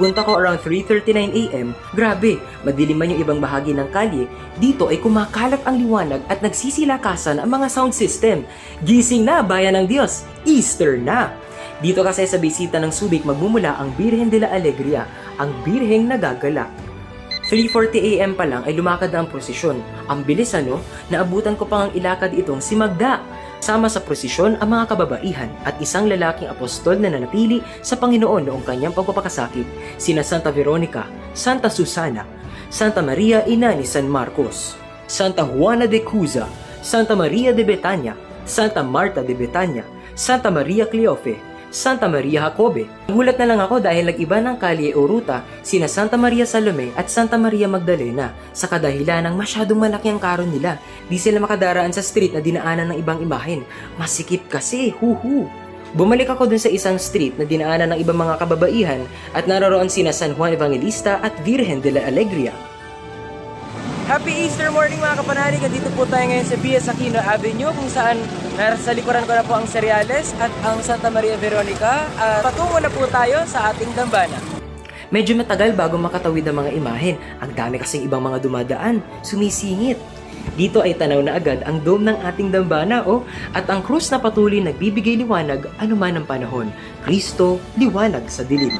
Pagpunta ko around 3:39 AM, grabe, madilim man yung ibang bahagi ng kalye, dito ay kumakalat ang liwanag at nagsisilakasan ang mga sound system. Gising na, bayan ng Diyos! Easter na! Dito kasi sa bisita ng Subic magmumula ang Birhen de la Alegria, ang birheng nagagalak. 3:40 AM pa lang ay lumakad na ang prosesyon. Ang bilis naabutan ko pang ang ilakad itong si Magda. Sama sa prosesyon ang mga kababaihan at isang lalaking apostol na nanatili sa Panginoon noong kanyang pagpapakasakit, sina Santa Veronica, Santa Susana, Santa Maria Ina ni San Marcos, Santa Juana de Cuza, Santa Maria de Betania, Santa Marta de Betania, Santa Maria Cleofe, Santa Maria Jacobe. Nagulat na lang ako dahil nag-iba ng kalye o ruta sina Santa Maria Salome at Santa Maria Magdalena sa kadahilan ng masyadong malaki ang karon nila. Di sila makadaraan sa street na dinaanan ng ibang imahen. Masikip kasi, huhu! Bumalik ako dun sa isang street na dinaanan ng ibang mga kababaihan at naroroon sina San Juan Evangelista at Virgen de la Alegria. Happy Easter morning mga kapanalig! Dito po tayo ngayon sa B.S. Aquino Avenue kung saan nasa likuran ko na po ang Cereales at ang Santa Maria Veronica at patungo na po tayo sa ating dambana. Medyo matagal bago makatawid ang mga imahen. Ang dami kasing ibang mga dumadaan, sumisingit. Dito ay tanaw na agad ang dome ng ating dambana at ang krus na patuloy nagbibigay liwanag anuman ang panahon. Kristo, liwanag sa dilim.